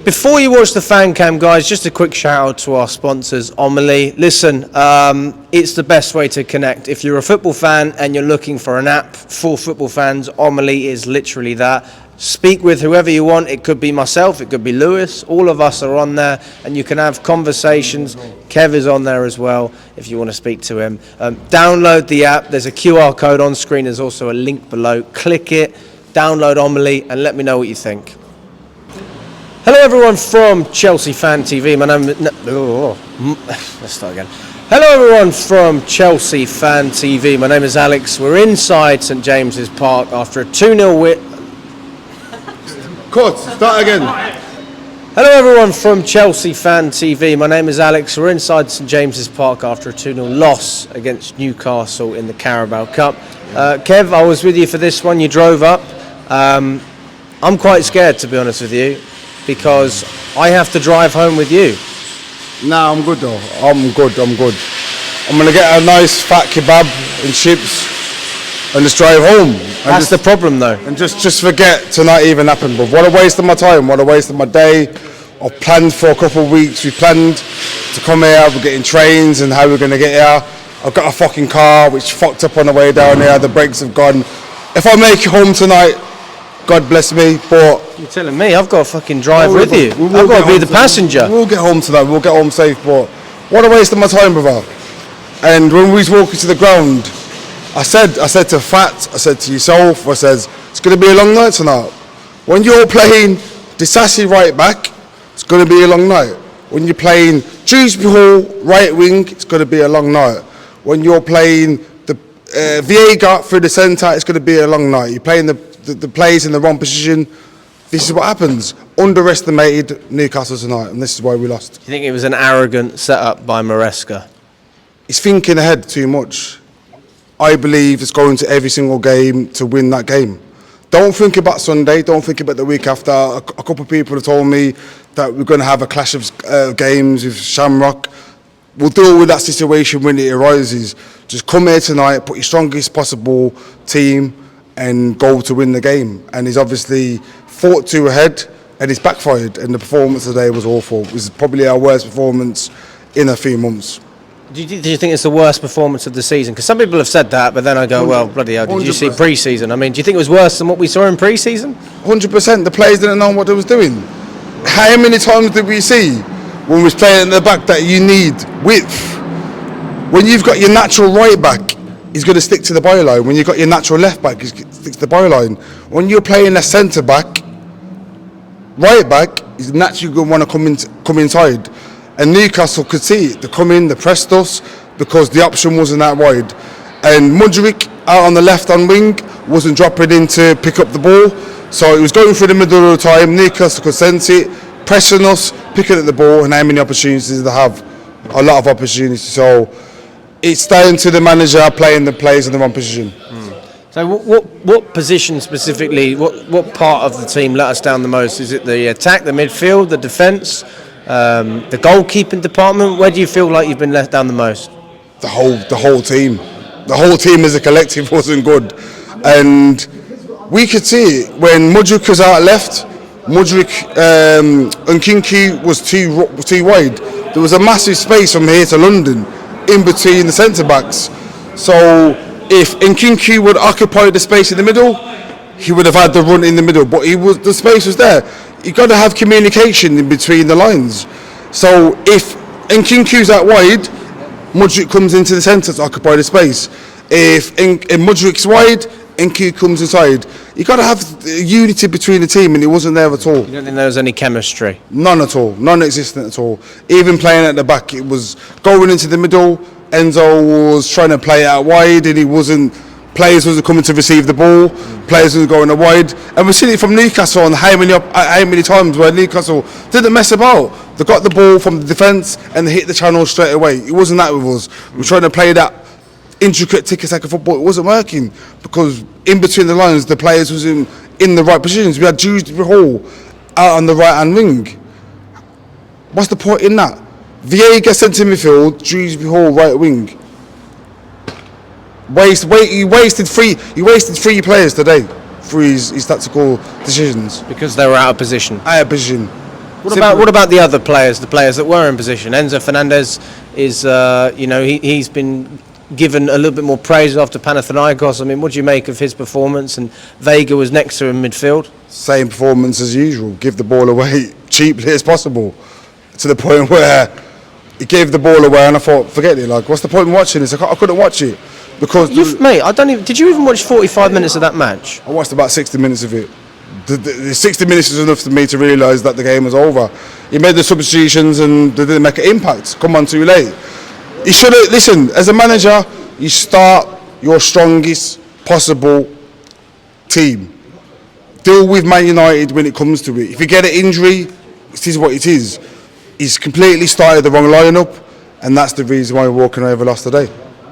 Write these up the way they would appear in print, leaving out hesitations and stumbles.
Before you watch the fan cam, guys, just a quick shout out to our sponsors, Omely. Listen, it's the best way to connect. If you're a football fan and you're looking for an app for football fans, Omely is literally that. Speak with whoever you want. It could be myself, it could be Lewis. All of us are on there, and you can have conversations. Kev is on there as well if you want to speak to him. Download the app. There's a QR code on screen. There's also a link below. Click it, download Omely, and let me know what you think. Hello everyone from Chelsea Fan TV. My name is... let's start again. Hello everyone from Chelsea Fan TV. My name is Alex. We're inside St James's Park after a 2-0 win. Cut. Start again. Hello everyone from Chelsea Fan TV. My name is Alex. We're inside St James's Park after a 2-0 loss against Newcastle in the Carabao Cup. Kev, I was with you for this one. You drove up. I'm quite scared, to be honest with you, because I have to drive home with you. Nah, I'm good though. I'm good. I'm going to get a nice fat kebab and chips and just drive home. That's the problem though. And just forget tonight even happened. But what a waste of my time, what a waste of my day. I've planned for a couple of weeks. We planned to come here, we're getting trains and how we're going to get here. I've got a fucking car which fucked up on the way down here, the brakes have gone. If I make it home tonight, God bless me, but... You're telling me I've got to fucking drive with you. I've got to be the passenger. We'll get home tonight, we'll get home safe, but what a waste of my time, brother. And when we was walking to the ground, I said to Fat, I said to yourself, I says, it's going to be a long night tonight. When you're playing Disasi right back, it's going to be a long night. When you're playing Dewsbury Hall right wing, it's going to be a long night. When you're playing the Viega through the centre, it's going to be a long night. You're playing the players in the wrong position. This is what happens. Underestimated Newcastle tonight, and this is why we lost. Do you think it was an arrogant setup by Maresca? He's thinking ahead too much. I believe it's going to every single game to win that game. Don't think about Sunday, don't think about the week after. A couple of people have told me that we're going to have a clash of games with Shamrock. We'll deal with that situation when it arises. Just come here tonight, put your strongest possible team and go to win the game. And he's obviously fought too ahead and it's backfired, and the performance today was awful. It was probably our worst performance in a few months. Do you think it's the worst performance of the season? Because some people have said that, but then I go, well, bloody hell, did you see pre-season? I mean, do you think it was worse than what we saw in pre-season? 100%. The players didn't know what they was doing. How many times did we see when we was playing in the back that you need width? When you've got your natural right back, he's going to stick to the byline. When you've got your natural left back, he sticks to the byline. When you're playing a centre back, right back, he's naturally going to want to come inside. And Newcastle could see it. They come in, they pressed us because the option wasn't that wide. And Mudryk out on the left on wing wasn't dropping in to pick up the ball. So it was going through the middle of the time. Newcastle could sense it, pressing us, picking at the ball, and how many opportunities they have? A lot of opportunities. So it's down to the manager playing the players in the wrong position. So what position specifically, what part of the team let us down the most? Is it the attack, the midfield, the defence? The goalkeeping department? Where do you feel like you've been let down the most? The whole team. The whole team as a collective wasn't good, and we could see it when Mudryk was out left. Mudryk and Kinky was too wide. There was a massive space from here to London in between the centre backs. So if Nkinku would occupy the space in the middle, he would have had the run in the middle. But the space was there. You've got to have communication in between the lines. So if Nkinku's out wide, Mudryk comes into the centre to occupy the space. If Mudryk's wide, Nkinku comes inside. You've got to have unity between the team, and it wasn't there at all. You don't think there was any chemistry? None at all. Non-existent at all. Even playing at the back, it was going into the middle. Enzo was trying to play out wide, and he wasn't. Players wasn't coming to receive the ball. Players wasn't going out wide, and we've seen it from Newcastle on how many times where Newcastle didn't mess about. They got the ball from the defence and they hit the channel straight away. It wasn't that with us. We were trying to play that intricate tiki-taka football. It wasn't working because in between the lines, the players was in the right positions. We had Dewsbury Hall out on the right hand wing. What's the point in that? Viega centre midfield, Dewsbury Hall right wing. You wasted three players today through his tactical decisions. Because they were out of position. Out of position. What about the other players, the players that were in position? Enzo Fernandez is, he's been given a little bit more praise after Panathinaikos. I mean, what do you make of his performance? And Vega was next to him in midfield. Same performance as usual. Give the ball away cheaply as possible, to the point where he gave the ball away, and I thought, forget it. Like, what's the point in watching this? I couldn't watch it because Mate, I don't even. Did you even watch 45 minutes of that match? I watched about 60 minutes of it. The 60 minutes is enough for me to realise that the game was over. He made the substitutions and they didn't make an impact. Come on, too late. You should have, listen, as a manager, you start your strongest possible team. Deal with Man United when it comes to it. If you get an injury, it is what it is. He's completely started the wrong lineup, and that's the reason why we're walking away with a loss today.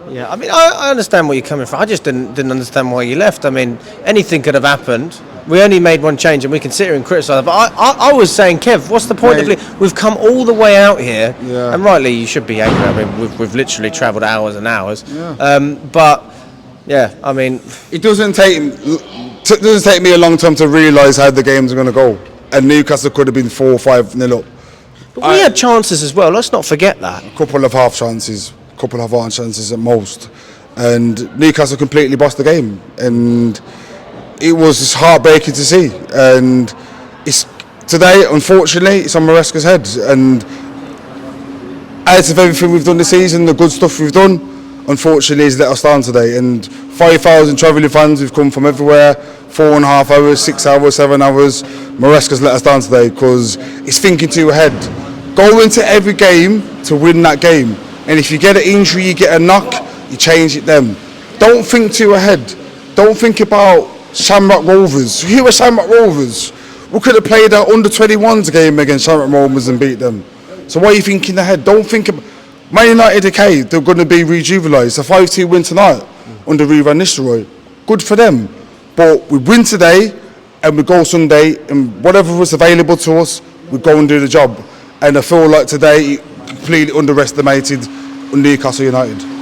Yeah, I mean, I understand where you're coming from. I just didn't understand why you left. I mean, anything could have happened. We only made one change, and we can sit here and criticise it. But I was saying, Kev, what's the point of we've come all the way out here, and rightly you should be angry. I mean, we've literally travelled hours and hours. Yeah. But yeah, I mean, it doesn't take me a long time to realise how the games are going to go, and Newcastle could have been 4 or 5-0 up. But we had chances as well. Let's not forget that. A couple of half chances at most, and Newcastle completely bossed the game, and it was heartbreaking to see. And it's today, unfortunately, it's on Maresca's head. And out of everything we've done this season, the good stuff we've done, unfortunately, he's let us down today. And 5,000 travelling fans who've come from everywhere, 4.5 hours, 6 hours, 7 hours. Maresca's let us down today because he's thinking too ahead. Go into every game to win that game. And if you get an injury, you get a knock, you change it then. Don't think too ahead. Don't think about Shamrock Rovers. Who are Shamrock Rovers? We could have played our under-21s game against Shamrock Rovers and beat them. So why are you thinking ahead? Don't think about... Man United, okay, they're going to be rejuvenised. A 5-2 win tonight under Van Nistelrooy. Good for them. But we win today and we go Sunday, and whatever was available to us, we go and do the job. And I feel like today, completely underestimated Newcastle United.